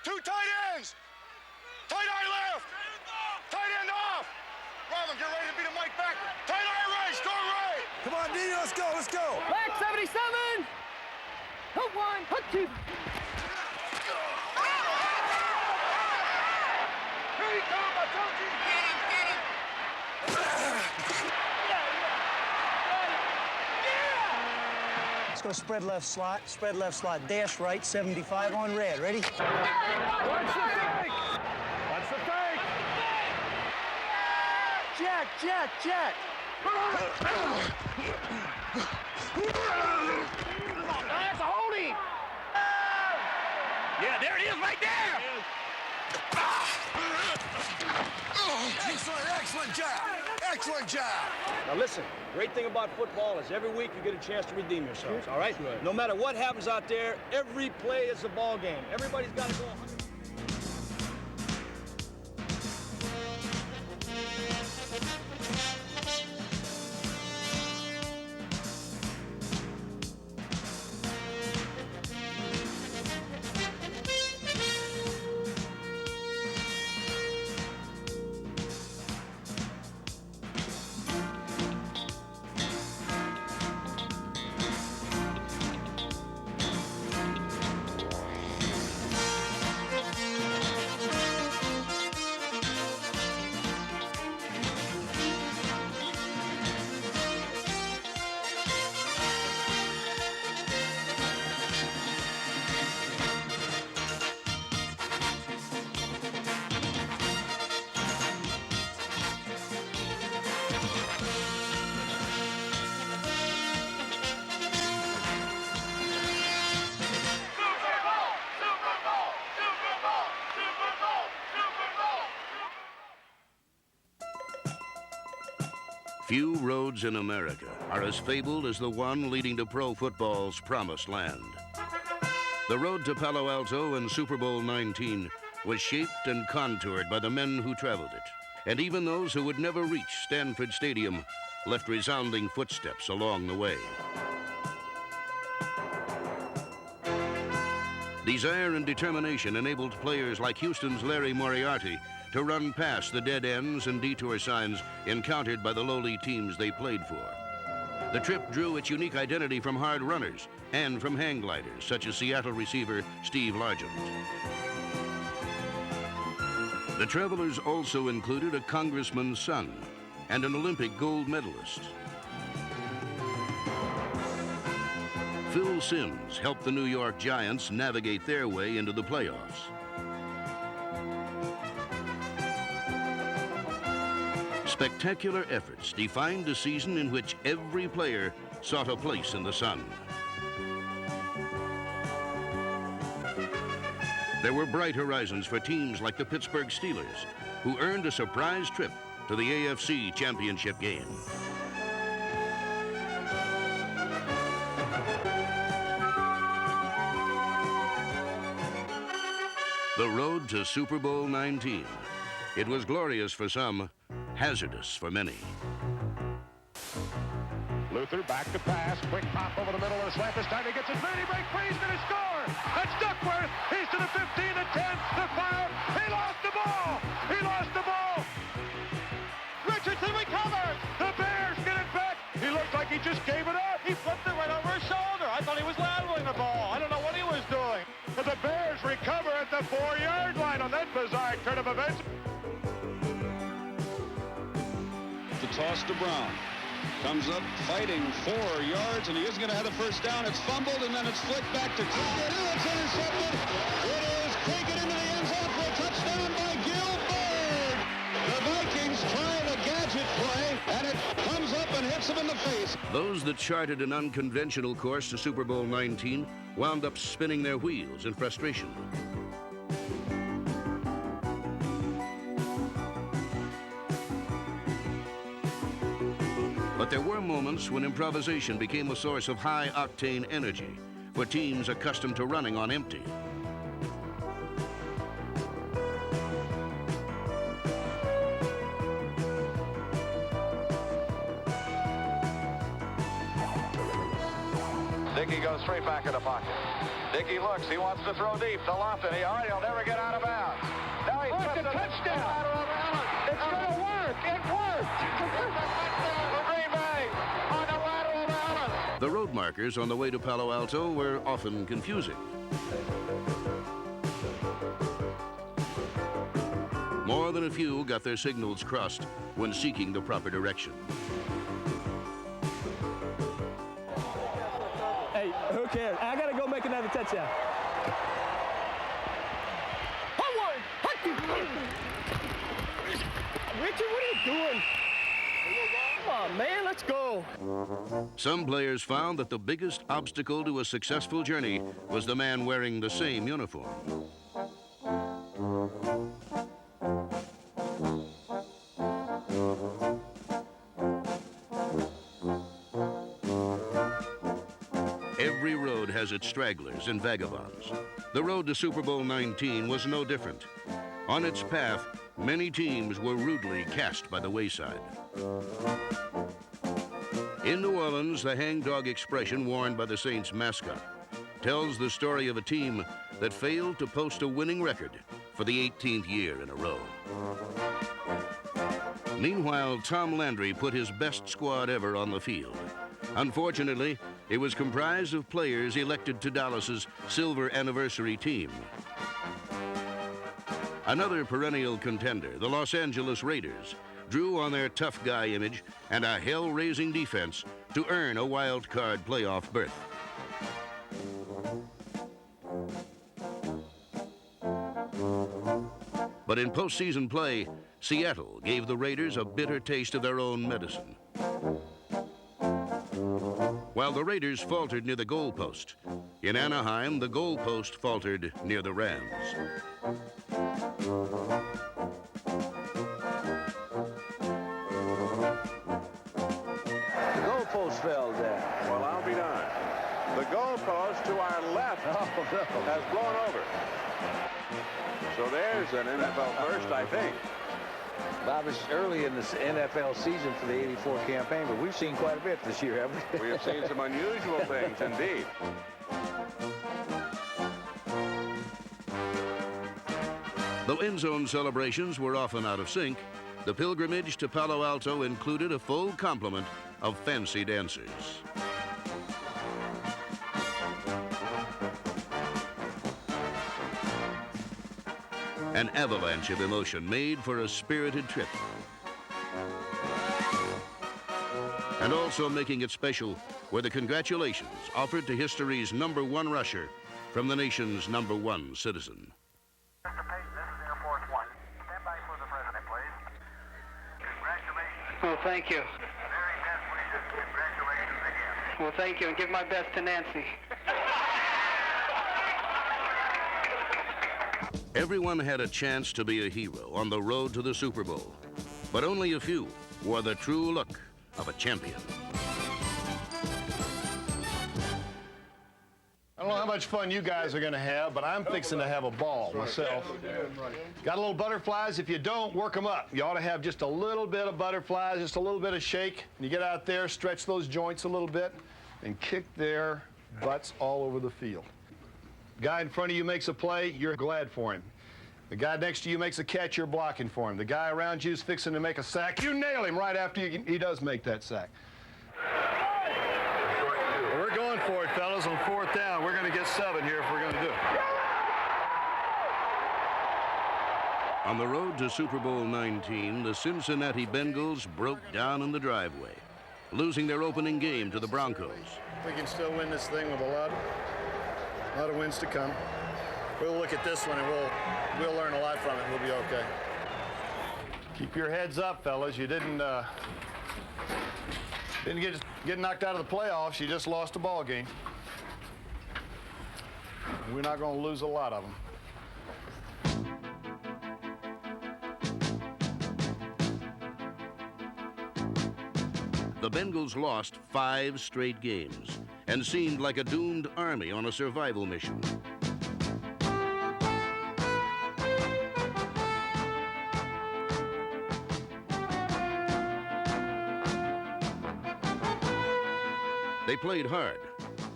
Two tight ends. Tight eye left. Tight end off. Robin, get ready to beat a Mike back. Tight eye right. Start right. Come on, Dino, let's go, let's go. Back 77. Hook one, hook two. Here you come, I told you. Get him, get him. Let's go spread left slot, dash right, 75 on red. Ready? Watch the fake. Watch the fake. Jet. That's a holding. Yeah, there it is right there. Excellent job. Now listen, great thing about football is every week you get a chance to redeem yourselves, all right? No matter what happens out there, every play is a ball game. Everybody's got to go 100. Few roads in America are as fabled as the one leading to pro football's promised land. The road to Palo Alto in Super Bowl 19 was shaped and contoured by the men who traveled it. And even those who would never reach Stanford Stadium left resounding footsteps along the way. Desire and determination enabled players like Houston's Larry Moriarty to run past the dead ends and detour signs encountered by the lowly teams they played for. The trip drew its unique identity from hard runners and from hang gliders, such as Seattle receiver Steve Largent. The travelers also included a congressman's son and an Olympic gold medalist. Phil Simms helped the New York Giants navigate their way into the playoffs. Spectacular efforts defined a season in which every player sought a place in the sun. There were bright horizons for teams like the Pittsburgh Steelers, who earned a surprise trip to the AFC Championship game. The road to Super Bowl 19. It was glorious for some, hazardous for many. Luther back to pass. Quick pop over the middle of the slant. This time he gets his man. He breaks free. He's going to score. That's Duckworth. He's to the 15, the 10, the 5. He lost the ball. He lost the ball. Richardson recovers. The Bears get it back. He looked like he just gave it up. He flipped it right over his shoulder. I thought he was laterally the ball. I don't know what he was doing. But the Bears recover at the 4-yard line on that bizarre turn of events. The toss to Brown. Comes up fighting 4 yards, and he isn't going to have the first down. It's fumbled, and then it's flicked back to Cricket. It's intercepted. It is taken into the end zone for a touchdown by Gilbert. The Vikings try the gadget play, and it comes up and hits them in the face. Those that charted an unconventional course to Super Bowl 19 wound up spinning their wheels in frustration. But there were moments when improvisation became a source of high-octane energy for teams accustomed to running on empty. Dickey goes straight back in the pocket. Dickey looks. He wants to throw deep to Lofton. He'll never get out of bounds. Now he puts a touchdown. It's going to work. It worked. For Green Bay on the lateral of Allen. The road markers on the way to Palo Alto were often confusing. More than a few got their signals crossed when seeking the proper direction. Hey, who cares? I gotta go make another touchdown. Richard, what are you doing? Come on, man, let's go. Some players found that the biggest obstacle to a successful journey was the man wearing the same uniform. Every road has its stragglers and vagabonds. The road to Super Bowl 19 was no different. On its path, many teams were rudely cast by the wayside. In New Orleans, the hangdog expression worn by the Saints mascot tells the story of a team that failed to post a winning record for the 18th year in a row. Meanwhile, Tom Landry put his best squad ever on the field. Unfortunately, it was comprised of players elected to Dallas's silver anniversary team. Another perennial contender, the Los Angeles Raiders, drew on their tough guy image and a hell-raising defense to earn a wild card playoff berth. But in postseason play, Seattle gave the Raiders a bitter taste of their own medicine. While the Raiders faltered near the goalpost, in Anaheim, the goalpost faltered near the Rams. The goalpost fell there. Well, I'll be darned. The goalpost to our left has blown over. So there's an NFL first, I think. Bob, it's early in the NFL season for the '84 campaign, but we've seen quite a bit this year, haven't we? We have seen some unusual things, indeed. Though end zone celebrations were often out of sync, the pilgrimage to Palo Alto included a full complement of fancy dancers. An avalanche of emotion made for a spirited trip. And also making it special were the congratulations offered to history's #1 rusher from the nation's #1 citizen. Mr. Payton, this is Air Force One. Stand by for the president, please. Congratulations. Well, thank you. Very best wishes. Congratulations again. Well, thank you, and give my best to Nancy. Everyone had a chance to be a hero on the road to the Super Bowl, but only a few wore the true look of a champion. I don't know how much fun you guys are going to have, but I'm fixing to have a ball myself. Got a little butterflies? If you don't, work them up. You ought to have just a little bit of butterflies, just a little bit of shake. And you get out there, stretch those joints a little bit, and kick their butts all over the field. Guy in front of you makes a play, you're glad for him. The guy next to you makes a catch, you're blocking for him. The guy around you is fixing to make a sack, you nail him right after he does make that sack. We're going for it, fellas, on 4th down. We're going to get 7 here if we're going to do it. On the road to Super Bowl 19, the Cincinnati Bengals broke down in the driveway, losing their opening game to the Broncos. We can still win this thing with a lot of wins to come. We'll look at this one and we'll learn a lot from it. We'll be okay. Keep your heads up, fellas. You didn't get knocked out of the playoffs. You just lost a ball game. We're not going to lose a lot of them. The Bengals lost 5 straight games and seemed like a doomed army on a survival mission. They played hard,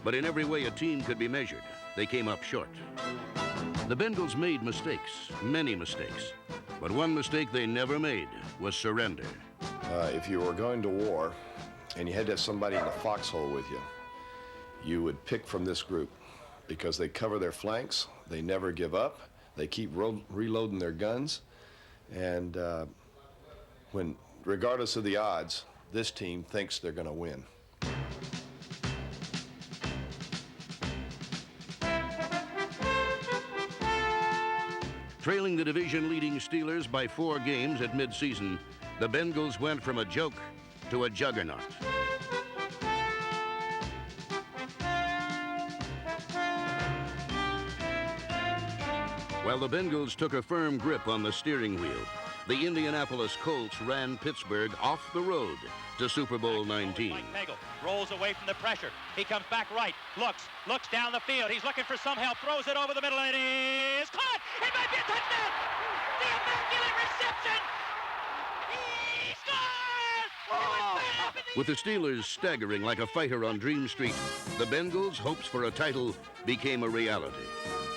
but in every way a team could be measured. they came up short. The Bengals made mistakes, many mistakes. But one mistake they never made was surrender. If you were going to war and you had to have somebody in the foxhole with you, you would pick from this group because they cover their flanks, they never give up, they keep reloading their guns, and regardless of the odds, this team thinks they're going to win. Trailing the division-leading Steelers by 4 games at midseason, the Bengals went from a joke to a juggernaut. While the Bengals took a firm grip on the steering wheel, the Indianapolis Colts ran Pittsburgh off the road to Super Bowl 19. Nagel rolls away from the pressure. He comes back right, looks down the field. He's looking for some help, throws it over the middle, and it is caught! It might be a touchdown! The immaculate reception! He scores! With the Steelers staggering like a fighter on Dream Street, the Bengals' hopes for a title became a reality.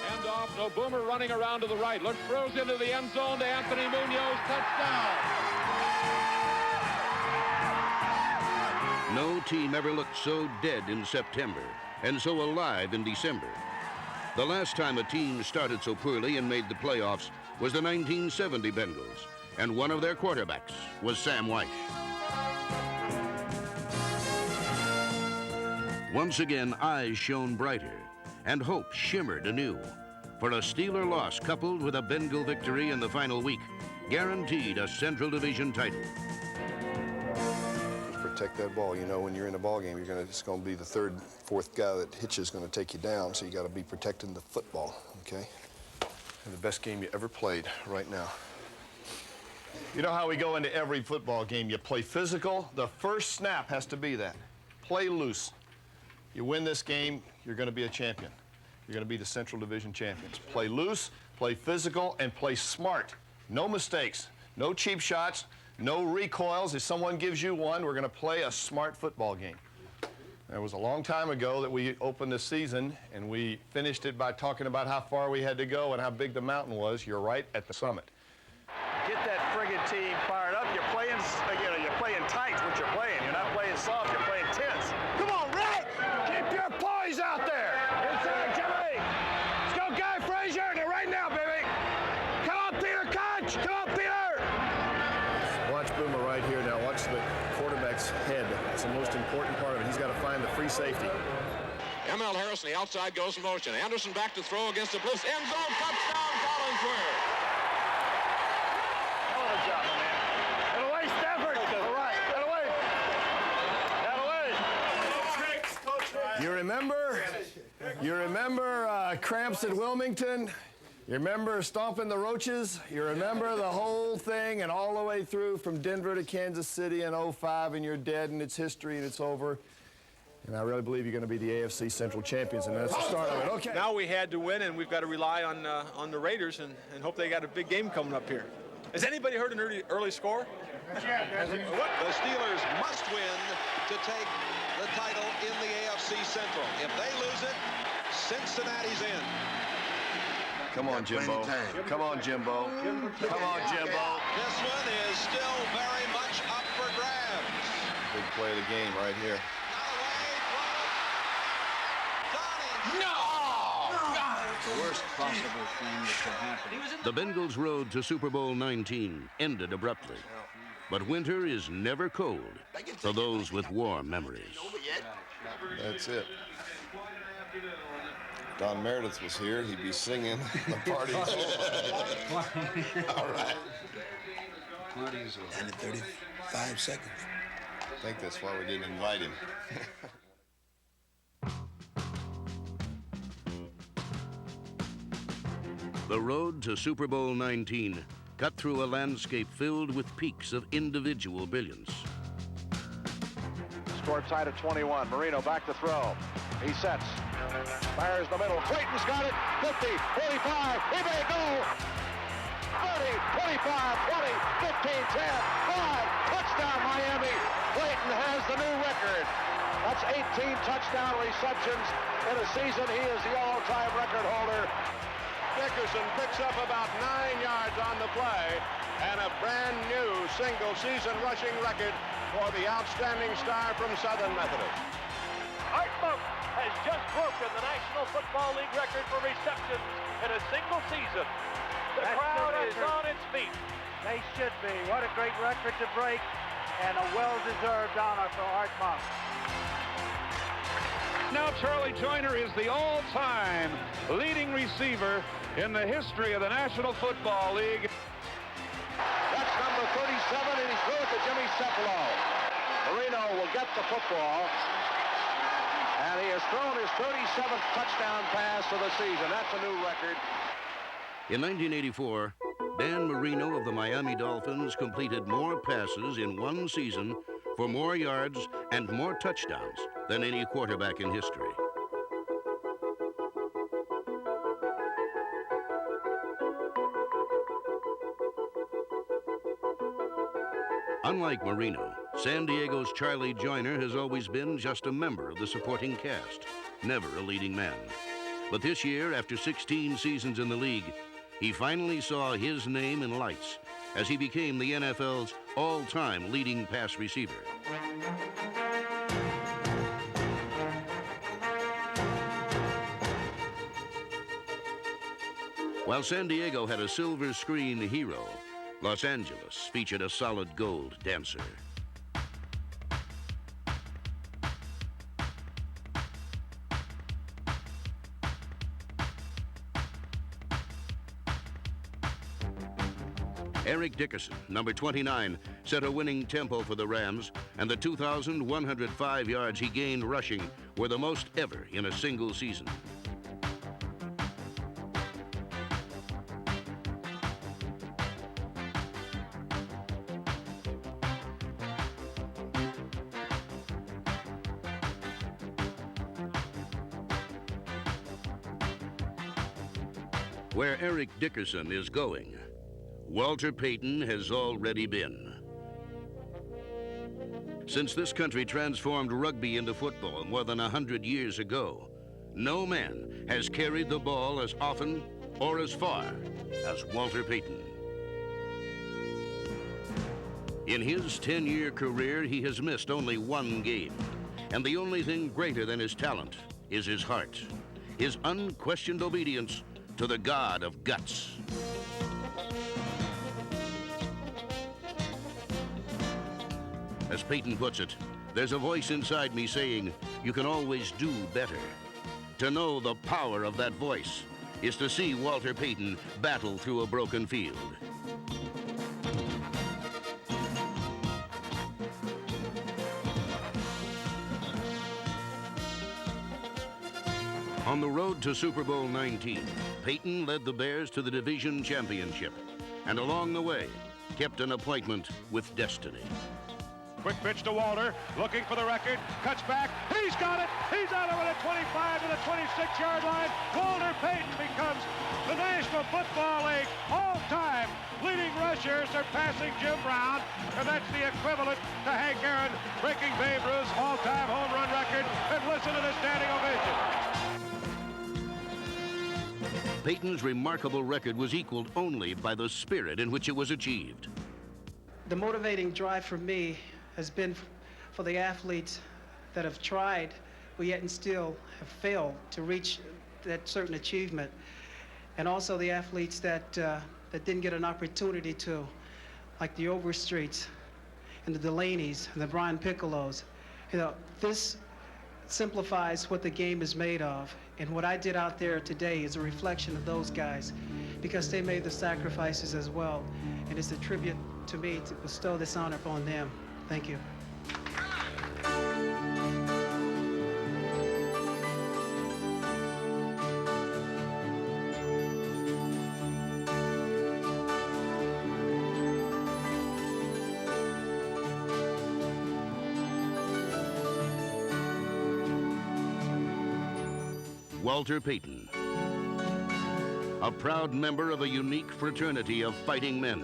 Hand off, no Boomer running around to the right. Throws into the end zone to Anthony Munoz. Touchdown! No team ever looked so dead in September and so alive in December. The last time a team started so poorly and made the playoffs was the 1970 Bengals, and one of their quarterbacks was Sam Wyche. Once again, eyes shone brighter, and hope shimmered anew. For a Steeler loss coupled with a Bengal victory in the final week guaranteed a Central Division title. Just protect that ball. You know, when you're in a ball game, it's going to be the third, fourth guy that hits you is going to take you down, so you got to be protecting the football, okay? And the best game you ever played right now. You know how we go into every football game? You play physical. The first snap has to be that. Play loose. You win this game, you're going to be a champion. You're going to be the Central Division champions. Play loose, play physical, and play smart. No mistakes, no cheap shots, no recoils. If someone gives you one, we're going to play a smart football game. It was a long time ago that we opened this season, and we finished it by talking about how far we had to go and how big the mountain was. You're right at the summit. Get that friggin' team fired up. You're playing tight what you're playing. You're not playing soft, you're playing tense. Come on, Rick! Keep your poise out there! Inside, Jimmy! Let's go, Guy Frazier! They're right now, baby! Come on, Peter Koch! Come on, Peter! Watch Boomer right here now. Watch the quarterback's head. That's the most important part of it. He's got to find the free safety. M.L. Harris on the outside goes in motion. Anderson back to throw against the Blues. End zone, touchdown, Collinsworth! Hell of a job, my man. Get away, Stafford! All right, get away! You remember cramps at Wilmington? You remember stomping the roaches? You remember the whole thing and all the way through from Denver to Kansas City in '05, and you're dead, and it's history, and it's over. And I really believe you're going to be the AFC Central champions, and that's the start of it. Okay. Now we had to win, and we've got to rely on the Raiders and hope they got a big game coming up here. Has anybody heard an early score? The Steelers must win to take the title in the AFC Central. If they lose it, Cincinnati's in. Come on, Jimbo. Come on, Jimbo. Come on, Jimbo. This one is still very much up for grabs. Big play of the game right here. The worst possible thing that could happen. The Bengals' road to Super Bowl 19 ended abruptly. But winter is never cold for those with warm memories. That's it. Don Meredith was here, he'd be singing the party's over. All right. Party's over. And in 35 seconds. I think that's why we didn't invite him. The road to Super Bowl 19 cut through a landscape filled with peaks of individual brilliance. Score tied at 21. Marino back to throw. He sets. Fires the middle. Clayton's got it. 50, 45. He may go. 30, 25, 20, 15, 10, 5. Touchdown, Miami. Clayton has the new record. That's 18 touchdown receptions in a season. He is the all-time record holder. Dickerson picks up about 9 yards on the play and a brand new single-season rushing record for the outstanding star from Southern Methodist. Art Monk has just broken the National Football League record for receptions in a single season. The crowd is on its feet. They should be. What a great record to break, and a well-deserved honor for Art Monk. Now Charlie Joyner is the all-time leading receiver in the history of the National Football League. That's number 37, and he threw it to Jimmy Cefalo. Marino will get the football, and he has thrown his 37th touchdown pass of the season. That's a new record. In 1984, Dan Marino of the Miami Dolphins completed more passes in one season for more yards and more touchdowns than any quarterback in history. Unlike Marino, San Diego's Charlie Joyner has always been just a member of the supporting cast, never a leading man. But this year, after 16 seasons in the league, he finally saw his name in lights as he became the NFL's all-time leading pass receiver. While San Diego had a silver screen hero, Los Angeles featured a solid gold dancer. Eric Dickerson, number 29, set a winning tempo for the Rams, and the 2,105 yards he gained rushing were the most ever in a single season. Where Eric Dickerson is going, Walter Payton has already been. Since this country transformed rugby into football more than 100 years ago, no man has carried the ball as often or as far as Walter Payton. In his 10-year career, he has missed only one game, and the only thing greater than his talent is his heart, his unquestioned obedience to the God of guts. As Payton puts it, there's a voice inside me saying, you can always do better. To know the power of that voice is to see Walter Payton battle through a broken field. On the road to Super Bowl 19, Payton led the Bears to the division championship, and along the way, kept an appointment with destiny. Quick pitch to Walter, looking for the record, cuts back, he's got it, he's out of it at 25 to the 26-yard line. Walter Payton becomes the National Football League all-time leading rusher, surpassing Jim Brown, and that's the equivalent to Hank Aaron breaking Babe Ruth's all-time home run record. And listen to the standing ovation. Payton's remarkable record was equaled only by the spirit in which it was achieved. The motivating drive for me has been for the athletes that have tried, but yet and still have failed to reach that certain achievement. And also the athletes that didn't get an opportunity to, like the Overstreets and the Delaney's and the Brian Piccolos. You know, this simplifies what the game is made of. And what I did out there today is a reflection of those guys, because they made the sacrifices as well. And it's a tribute to me to bestow this honor upon them. Thank you. Walter Payton, a proud member of a unique fraternity of fighting men,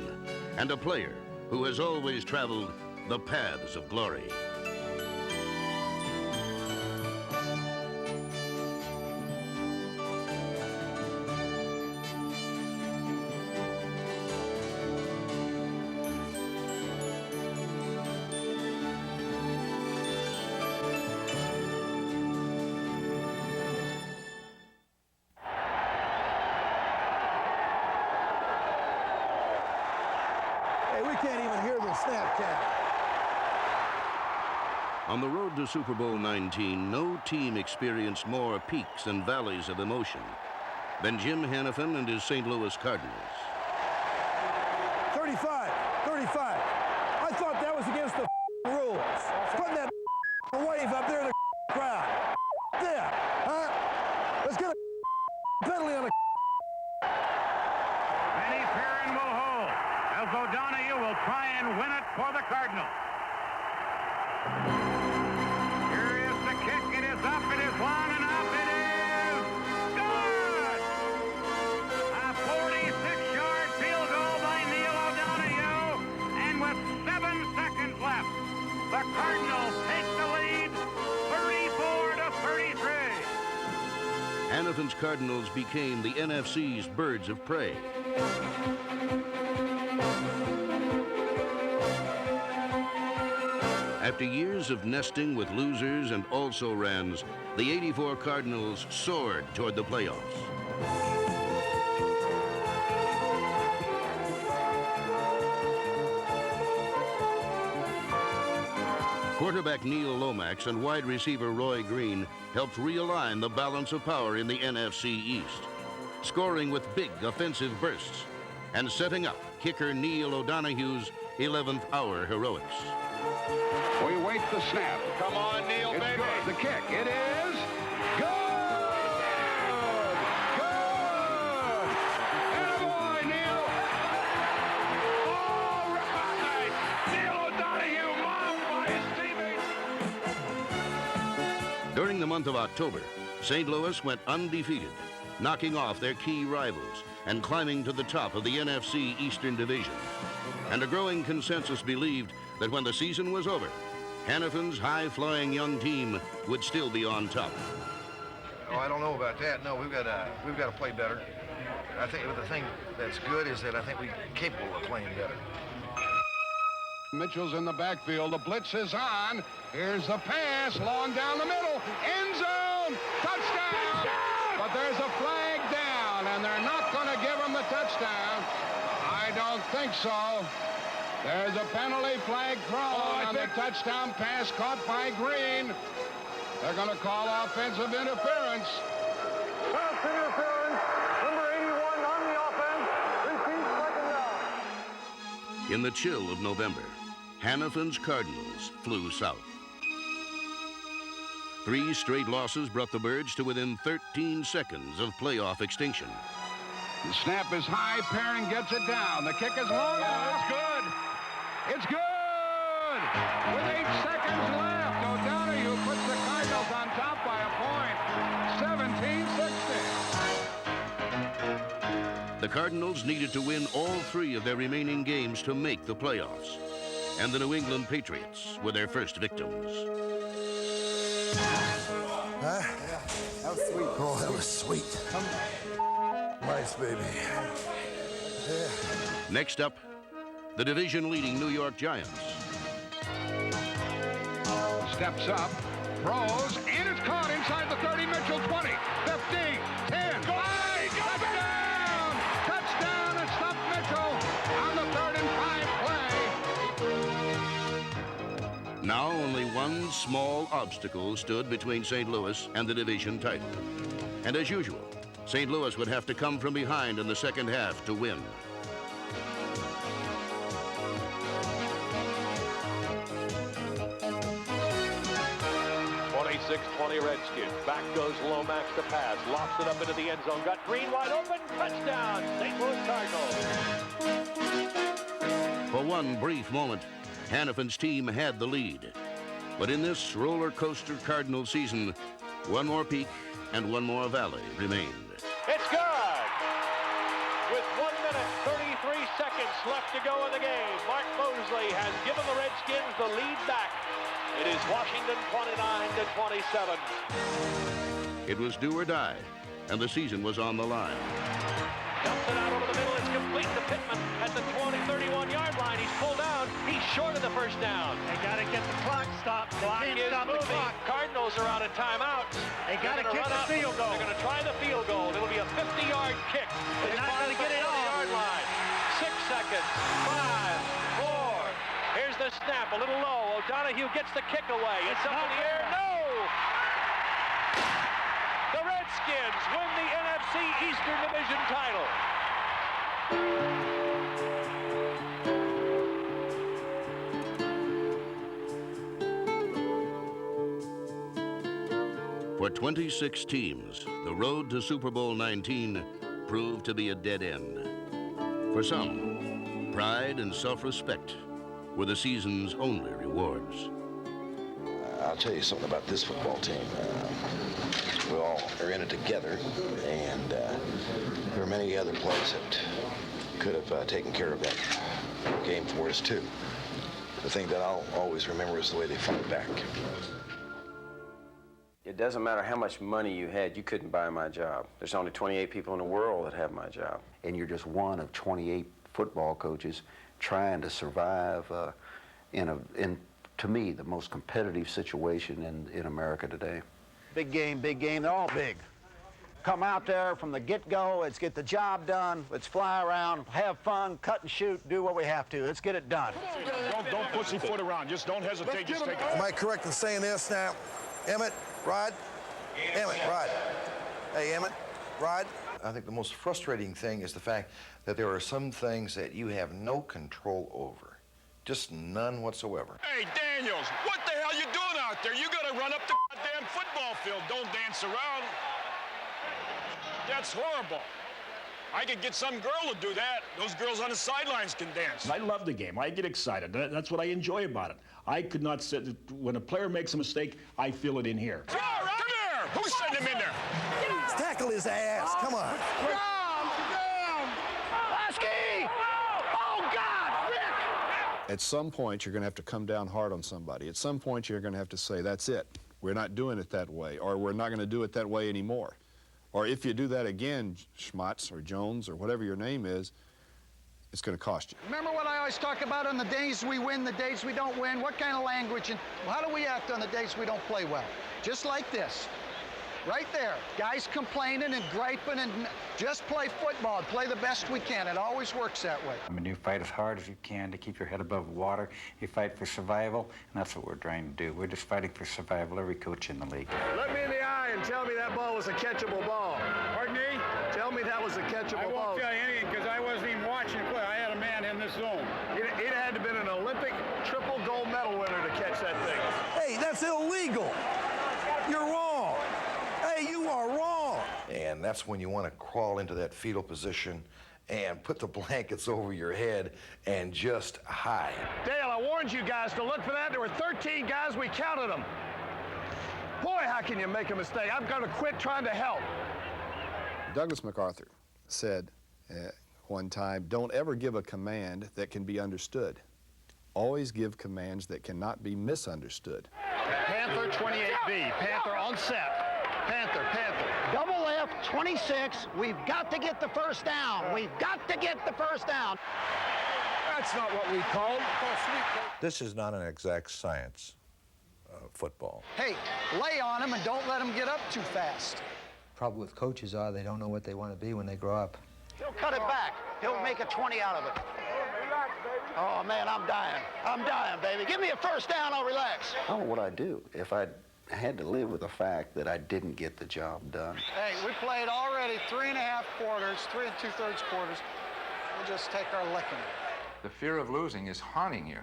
and a player who has always traveled the paths of glory. Hey, we can't even hear the snap count. On the road to Super Bowl 19, no team experienced more peaks and valleys of emotion than Jim Hanifin and his St. Louis Cardinals. 35. I thought that was against the rules. Putting that wave up there in the crowd. There, huh? Let's get a penalty on the. Manny Perrin will hold as O'Donoghue will try and win it for the Cardinals. Here is the kick. It is up. It is long enough. It is good. A 46-yard field goal by Neil O'Donoghue. And with 7 seconds left, the Cardinals take the lead 34-33. Hanifin's Cardinals became the NFC's birds of prey. After years of nesting with losers and also-rans, the '84 Cardinals soared toward the playoffs. Quarterback Neil Lomax and wide receiver Roy Green helped realign the balance of power in the NFC East, scoring with big offensive bursts and setting up kicker Neil O'Donoghue's 11th hour heroics. We wait the snap. Come on, Neil, It's baby. good. The kick. It is good. Good. Attaboy, Neil. All right. Neil O'Donoghue mobbed by his teammates. During the month of October, St. Louis went undefeated, knocking off their key rivals and climbing to the top of the NFC Eastern Division. And a growing consensus believed that when the season was over, Hanifin's high-flying young team would still be on top. Oh, I don't know about that. No, we've got to play better. I think the thing that's good is that I think we're capable of playing better. Mitchell's in the backfield. The blitz is on. Here's the pass, long down the middle. End zone. Touchdown. But there's a flag down, and they're not going to give him the touchdown. I don't think so. There's a penalty flag thrown on the touchdown pass caught by Green. They're going to call offensive interference. Pass interference. Number 81 on the offense. Repeat second down. In the chill of November, Hanifin's Cardinals flew south. 3 straight losses brought the Birds to within 13 seconds of playoff extinction. The snap is high. Perrin gets it down. The kick is long. It's good. It's good. With 8 seconds left, O'Donoghue puts the Cardinals on top by a point. 17-60. The Cardinals needed to win all 3 of their remaining games to make the playoffs. And the New England Patriots were their first victims. Huh? That was sweet. Oh, that was sweet. Nice, baby. Yeah. Next up, the division-leading New York Giants. Steps up, throws, and it's caught inside the 30. Mitchell 20, 15, 10, 5, touchdown! Touchdown, and stop Mitchell on the 3rd and 5 play. Now only one small obstacle stood between St. Louis and the division title. And as usual, St. Louis would have to come from behind in the second half to win. Redskins. Back goes Lomax to pass. Lofts it up into the end zone. Got Green wide open. Touchdown, St. Louis Cardinals. For one brief moment, Hanifin's team had the lead. But in this roller coaster Cardinal season, one more peak and one more valley remained. It's good! With 1 minute, 33 seconds left to go in the game, Mark Mosley has given the Redskins the lead back. It is Washington 29-27. It was do or die, and the season was on the line. Dumps it out over the middle. It's complete to Pittman at the 31-yard line. He's pulled down. He's short of the first down. They got to get the clock stopped. They Clock can't is stop the moving. clock. Cardinals are out of timeouts. They got to kick the field goal. They're going to try the field goal. It'll be a 50-yard kick. They're not going to get it off. 40-yard line. 6 seconds. 5, snap, a little low. O'Donohue gets the kick away. It's up in the air. No! The Redskins win the NFC Eastern Division title. For 26 teams, the road to Super Bowl 19 proved to be a dead end. For some, pride and self-respect were the season's only rewards. I'll tell you something about this football team. We all are in it together, and there are many other plays that could have taken care of that game for us, too. The thing that I'll always remember is the way they fought back. It doesn't matter how much money you had, you couldn't buy my job. There's only 28 people in the world that have my job. And you're just one of 28 football coaches trying to survive in, to me, the most competitive situation in America today. Big game, they're all big. Come out there from the get-go, let's get the job done, let's fly around, have fun, cut and shoot, do what we have to. Let's get it done. Don't pussyfoot around. Just don't hesitate. Just take it. Am I correct in saying this now? Emmett, Rod? Emmett, Rod. Hey, Emmett, Rod. I think the most frustrating thing is the fact that there are some things that you have no control over. Just none whatsoever. Hey, Daniels, what the hell you doing out there? You gotta run up the goddamn football field. Don't dance around. That's horrible. I could get some girl to do that. Those girls on the sidelines can dance. I love the game. I get excited. That's what I enjoy about it. I could not sit. When a player makes a mistake, I feel it in here. Come here! Who sent him in there? Tackle his ass. Come on. Lasky! Oh, God! Rick! At some point, you're going to have to come down hard on somebody. At some point, you're going to have to say, that's it. We're not doing it that way, or we're not going to do it that way anymore. Or if you do that again, Schmatz or Jones or whatever your name is, it's going to cost you. Remember what I always talk about on the days we win, the days we don't win? What kind of language and how do we act on the days we don't play well? Just like this. Right there. Guys complaining and griping and just play football. Play the best we can. It always works that way. I mean, you fight as hard as you can to keep your head above water. You fight for survival, and that's what we're trying to do. We're just fighting for survival, every coach in the league. Look me in the eye and tell me that ball was a catchable ball. Pardon me? Tell me that was a catchable ball. I won't tell you anything because I wasn't even watching the play. I had a man in this zone. It had to have been an Olympic triple gold medal winner to catch that thing. Hey, that's illegal. You're wrong. Hey, you are wrong. And that's when you want to crawl into that fetal position and put the blankets over your head and just hide. Dale, I warned you guys to look for that. There were 13 guys. We counted them. Boy, how can you make a mistake? I'm going to quit trying to help. Douglas MacArthur said one time, don't ever give a command that can be understood. Always give commands that cannot be misunderstood. Panther 28B. Panther on set. Panther. Double F, 26. We've got to get the first down. We've got to get the first down. That's not what we called. This is not an exact science, football. Hey, lay on him and don't let him get up too fast. Problem with coaches are they don't know what they want to be when they grow up. He'll cut it back. He'll make a 20 out of it. Oh, man, I'm dying. I'm dying, baby. Give me a first down, I'll relax. I don't know what I'd do if I had to live with the fact that I didn't get the job done. Hey, we played already 3.5 quarters, 3 2/3 quarters. We'll just take our licking. The fear of losing is haunting you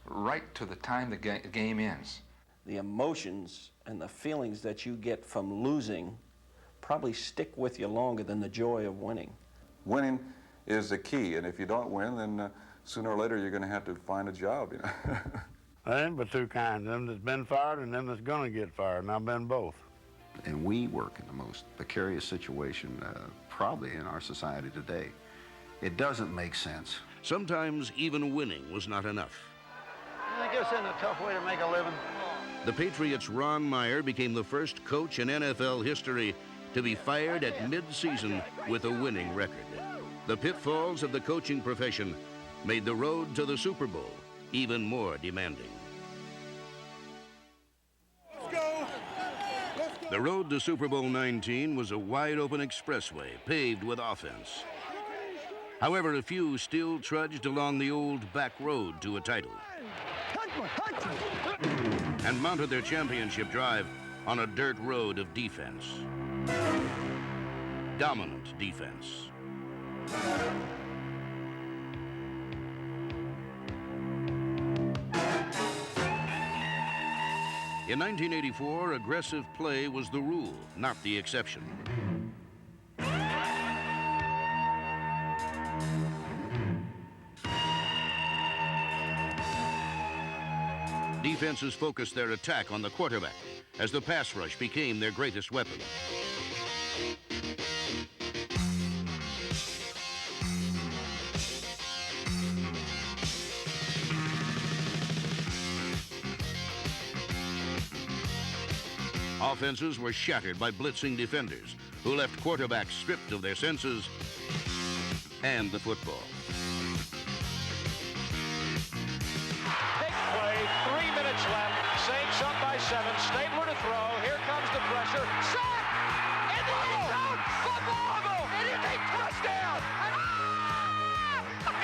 right to the time the game ends. The emotions and the feelings that you get from losing probably stick with you longer than the joy of winning. Winning is the key, and if you don't win, then sooner or later you're going to have to find a job, you know. There ain't but two kinds, them that's been fired and them that's gonna get fired, and I've been both. And we work in the most precarious situation probably in our society today. It doesn't make sense. Sometimes even winning was not enough. I guess isn't a tough way to make a living. The Patriots' Ron Meyer became the first coach in NFL history to be fired at mid-season with a winning record. The pitfalls of the coaching profession made the road to the Super Bowl even more demanding. The road to Super Bowl 19 was a wide-open expressway paved with offense. However, a few still trudged along the old back road to a title. and mounted their championship drive on a dirt road of defense. Dominant defense. In 1984, aggressive play was the rule, not the exception. Defenses focused their attack on the quarterback as the pass rush became their greatest weapon. Offenses were shattered by blitzing defenders who left quarterbacks stripped of their senses and the football. Big play, 3 minutes left. Saints up by 7. Stabler to throw. Here comes the pressure. Sack! In the end zone! Football! It is a touchdown!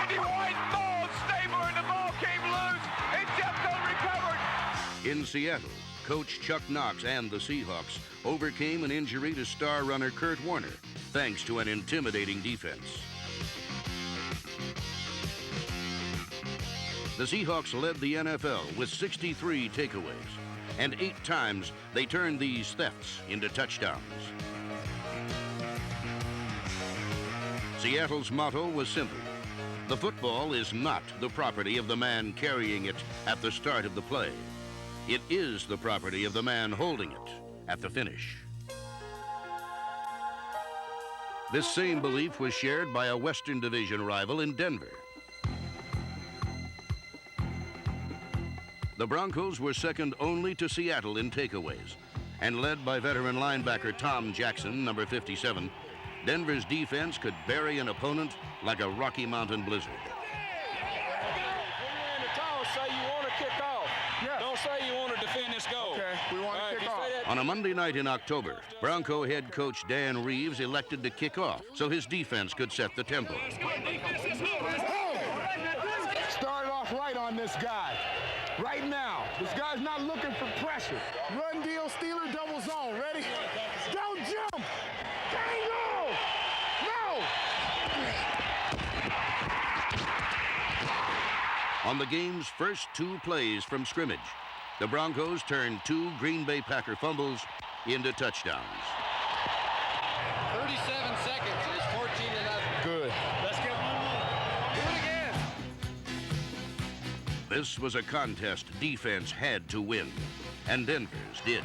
Andy White ball. Stabler and the ball came loose. And Jeffco recovered. In Seattle, Coach Chuck Knox and the Seahawks overcame an injury to star runner Kurt Warner, thanks to an intimidating defense. The Seahawks led the NFL with 63 takeaways, and 8 times they turned these thefts into touchdowns. Seattle's motto was simple: the football is not the property of the man carrying it at the start of the play. It is the property of the man holding it at the finish. This same belief was shared by a Western Division rival in Denver. The Broncos were second only to Seattle in takeaways, and led by veteran linebacker Tom Jackson, number 57, Denver's defense could bury an opponent like a Rocky Mountain blizzard. On a Monday night in October, Bronco head coach Dan Reeves elected to kick off so his defense could set the tempo. Start off right on this guy. Right now. This guy's not looking for pressure. Run deal, Steeler, double zone. Ready? Don't jump! Tango! No! On the game's first 2 plays from scrimmage, the Broncos turned 2 Green Bay Packer fumbles into touchdowns. 37 seconds. It's 14-11. Good. Let's get one more. Do it again. This was a contest defense had to win, and Denver's did.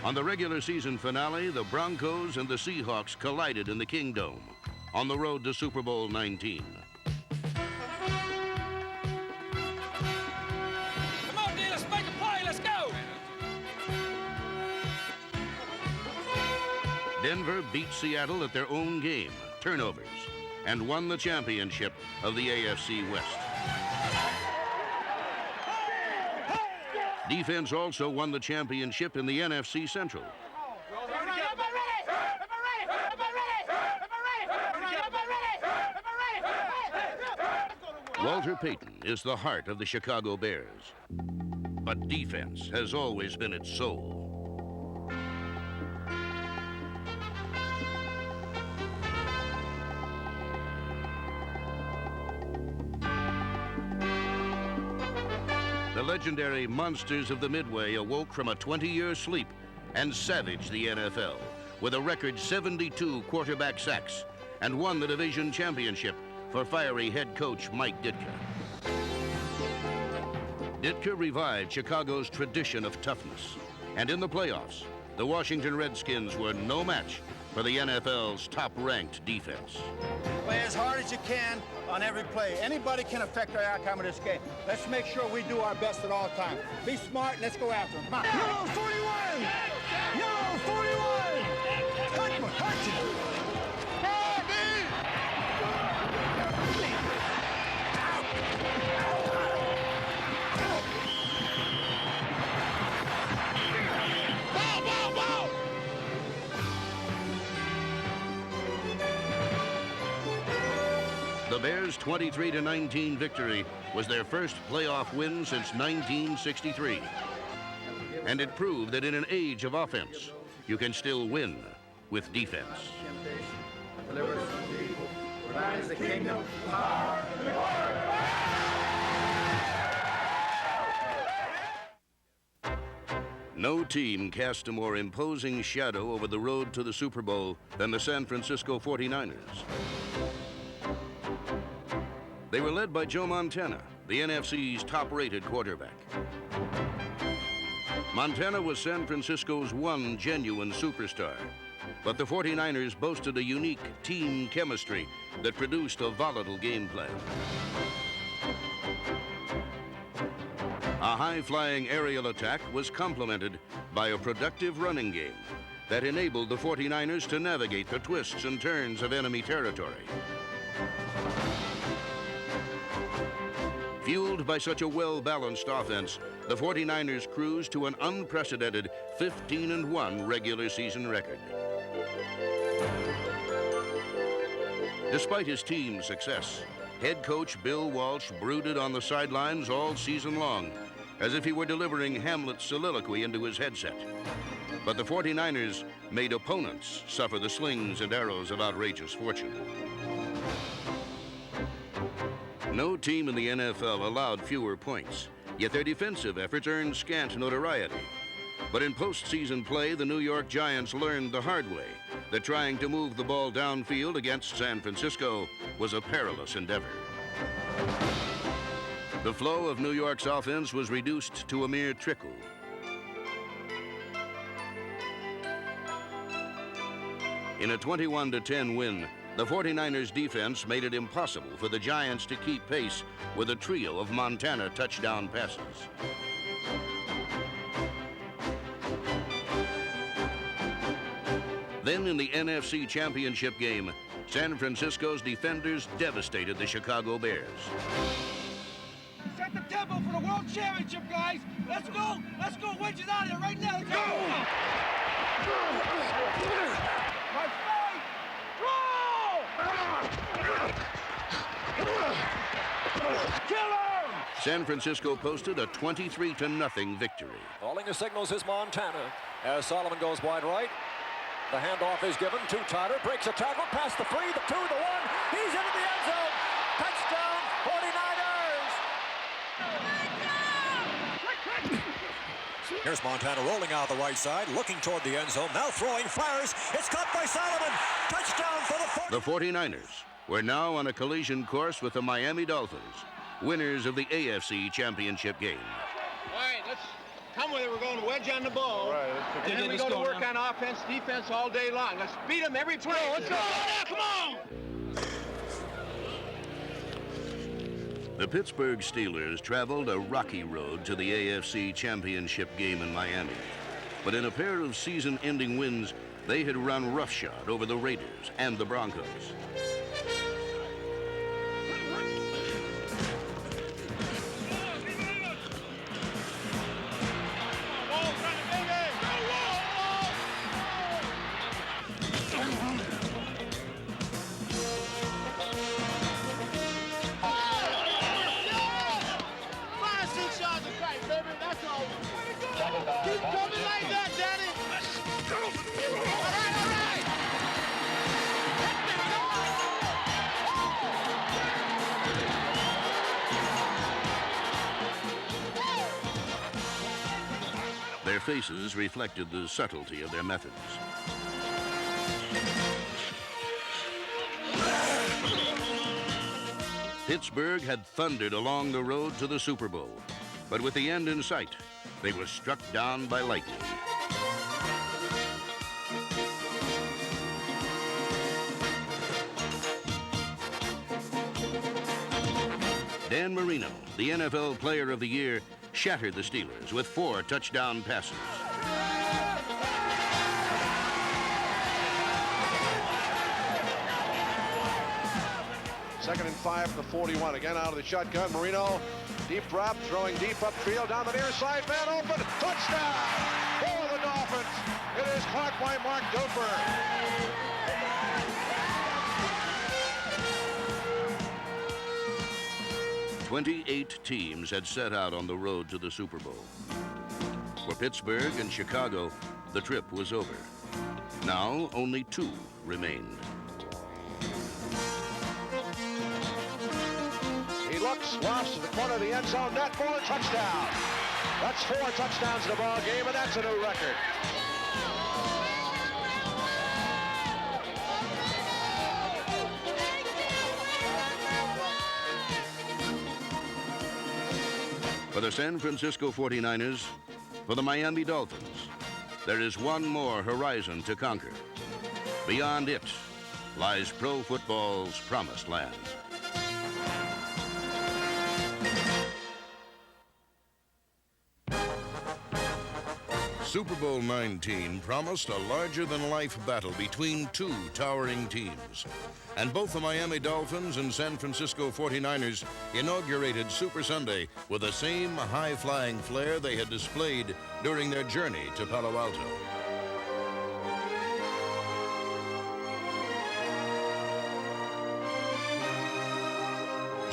On the regular season finale, the Broncos and the Seahawks collided in the Kingdome on the road to Super Bowl 19. Come on, D, let's make a play. Let's go. Denver beat Seattle at their own game, turnovers, and won the championship of the AFC West. Defense also won the championship in the NFC Central. Walter Payton is the heart of the Chicago Bears, but defense has always been its soul. The legendary Monsters of the Midway awoke from a 20-year sleep and savaged the NFL with a record 72 quarterback sacks and won the division championship for fiery head coach Mike Ditka. Ditka revived Chicago's tradition of toughness, and in the playoffs, the Washington Redskins were no match for the NFL's top-ranked defense. Play as hard as you can on every play. Anybody can affect our outcome of this game. Let's make sure we do our best at all times. Be smart and let's go after them. Come on. Yellow 41! Yellow 41! Hutch him! The Bears' 23-19 victory was their first playoff win since 1963. And it proved that in an age of offense, you can still win with defense. Thine is the kingdom, power, and glory. No team cast a more imposing shadow over the road to the Super Bowl than the San Francisco 49ers. They were led by Joe Montana, the NFC's top-rated quarterback. Montana was San Francisco's one genuine superstar, but the 49ers boasted a unique team chemistry that produced a volatile game plan. A high-flying aerial attack was complemented by a productive running game that enabled the 49ers to navigate the twists and turns of enemy territory. Fueled by such a well-balanced offense, the 49ers cruised to an unprecedented 15-1 regular season record. Despite his team's success, head coach Bill Walsh brooded on the sidelines all season long, as if he were delivering Hamlet's soliloquy into his headset. But the 49ers made opponents suffer the slings and arrows of outrageous fortune. No team in the NFL allowed fewer points, yet their defensive efforts earned scant notoriety. But in postseason play, the New York Giants learned the hard way that trying to move the ball downfield against San Francisco was a perilous endeavor. The flow of New York's offense was reduced to a mere trickle. In a 21-10 win, the 49ers defense made it impossible for the Giants to keep pace with a trio of Montana touchdown passes. Then in the NFC Championship game, San Francisco's defenders devastated the Chicago Bears. Set the tempo for the World Championship, guys. Let's go. Let's go. Wedges out of here right now. Let's go. My fight. Kill him! San Francisco posted a 23-0 victory. Calling the signals is Montana as Solomon goes wide right. The handoff is given to Tyler, breaks a tackle, past the 3, the 2, the 1. He's into the end zone. Touchdown, 49ers! Here's Montana rolling out the right side, looking toward the end zone, now throwing, fires. It's caught by Solomon. Touchdown for the 49ers were now on a collision course with the Miami Dolphins, winners of the AFC Championship game. All right, let's come with it. We're going to wedge on the ball. Right, and then we go to work on offense, defense all day long. Let's beat them every play. Let's go. Come on. The Pittsburgh Steelers traveled a rocky road to the AFC Championship game in Miami. But in a pair of season-ending wins, they had run roughshod over the Raiders and the Broncos. Keep coming like that, Daddy. All right. Their faces reflected the subtlety of their methods. Pittsburgh had thundered along the road to the Super Bowl, but with the end in sight, they were struck down by lightning. Dan Marino, the NFL Player of the Year, shattered the Steelers with 4 touchdown passes. Second and 5 from the 41. Again out of the shotgun. Marino, deep drop, throwing deep upfield down the near side. Man open. Touchdown for the Dolphins. It is caught by Mark Duper. "28 teams had set out on the road to the Super Bowl. For Pittsburgh and Chicago, the trip was over. Now only 2 remained. He looks, lofts to the corner of the end zone. Net ball, touchdown. That's 4 touchdowns in the ball game, and that's a new record. For the San Francisco 49ers, for the Miami Dolphins, there is one more horizon to conquer. Beyond it lies pro football's promised land. Super Bowl 19 promised a larger-than-life battle between 2 towering teams. And both the Miami Dolphins and San Francisco 49ers inaugurated Super Sunday with the same high-flying flair they had displayed during their journey to Palo Alto.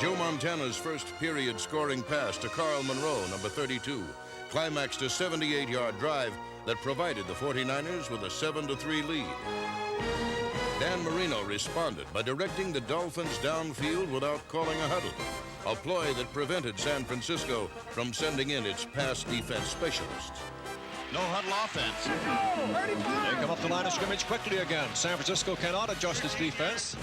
Joe Montana's first-period scoring pass to Carl Monroe, number 32, climaxed a 78-yard drive that provided the 49ers with a 7-3 lead. Dan Marino responded by directing the Dolphins downfield without calling a huddle, a ploy that prevented San Francisco from sending in its pass defense specialists. No huddle offense. They come up the line of scrimmage quickly again. San Francisco cannot adjust its defense.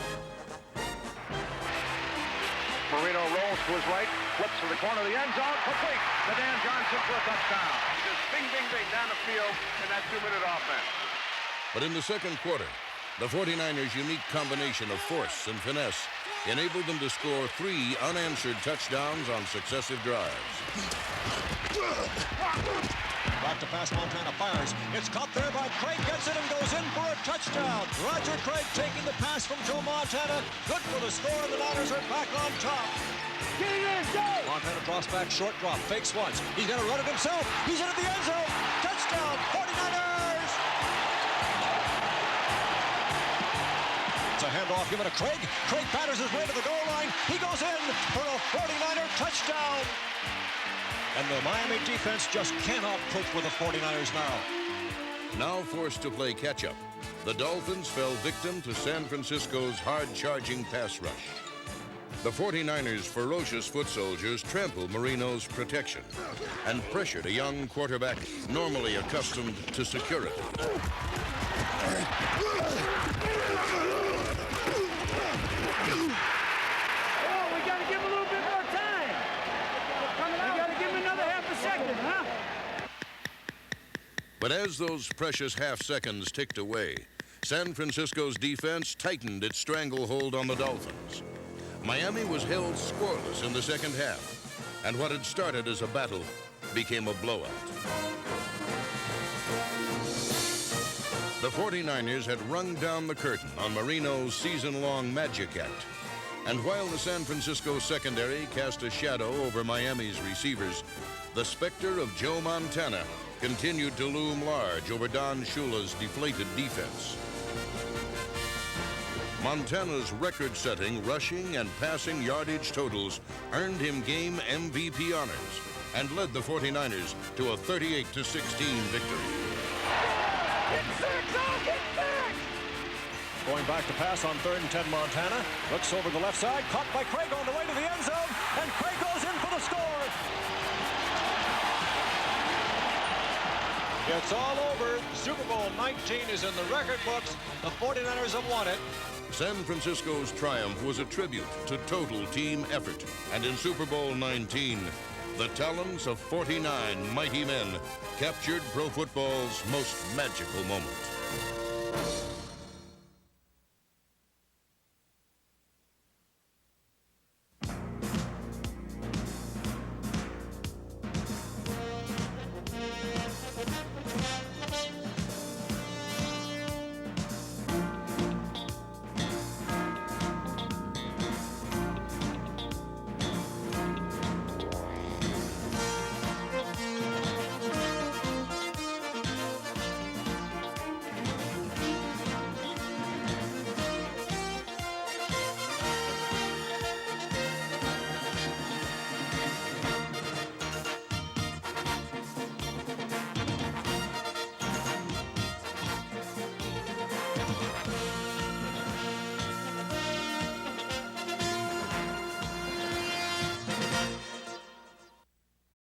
Marino rolls to his right, flips to the corner of the end zone, complete to Dan Johnson for a touchdown. He just bing, bing, bing down the field in that 2-minute offense. But in the second quarter, the 49ers' unique combination of force and finesse enabled them to score 3 unanswered touchdowns on successive drives. Back to pass, Montana fires. It's caught there by Craig, gets it and goes in for a touchdown. Roger Craig taking the pass from Joe Montana. Good for the score, and the Niners are back on top. Get in there, go! Montana drops back, short drop, fakes once. He's going to run it himself. He's into the end zone. Touchdown, 49ers! It's a handoff given to Craig. Craig batters his way to the goal line. He goes in for a 49er touchdown. And the Miami defense just cannot cope with the 49ers now. Now forced to play catch-up, the Dolphins fell victim to San Francisco's hard-charging pass rush. The 49ers' ferocious foot soldiers trampled Marino's protection and pressured a young quarterback normally accustomed to security. But as those precious half seconds ticked away, San Francisco's defense tightened its stranglehold on the Dolphins. Miami was held scoreless in the second half, and what had started as a battle became a blowout. The 49ers had rung down the curtain on Marino's season-long magic act, and while the San Francisco secondary cast a shadow over Miami's receivers, the specter of Joe Montana continued to loom large over Don Shula's deflated defense. Montana's record-setting rushing and passing yardage totals earned him game MVP honors and led the 49ers to a 38-16 victory. Going back to pass on 3rd and 10, Montana. Looks over the left side, caught by Craig on the way to the end zone, and Craig goes in for the score. It's all over. Super Bowl 19 is in the record books. The 49ers have won it. San Francisco's triumph was a tribute to total team effort. And in Super Bowl 19, the talents of 49 mighty men captured pro football's most magical moment.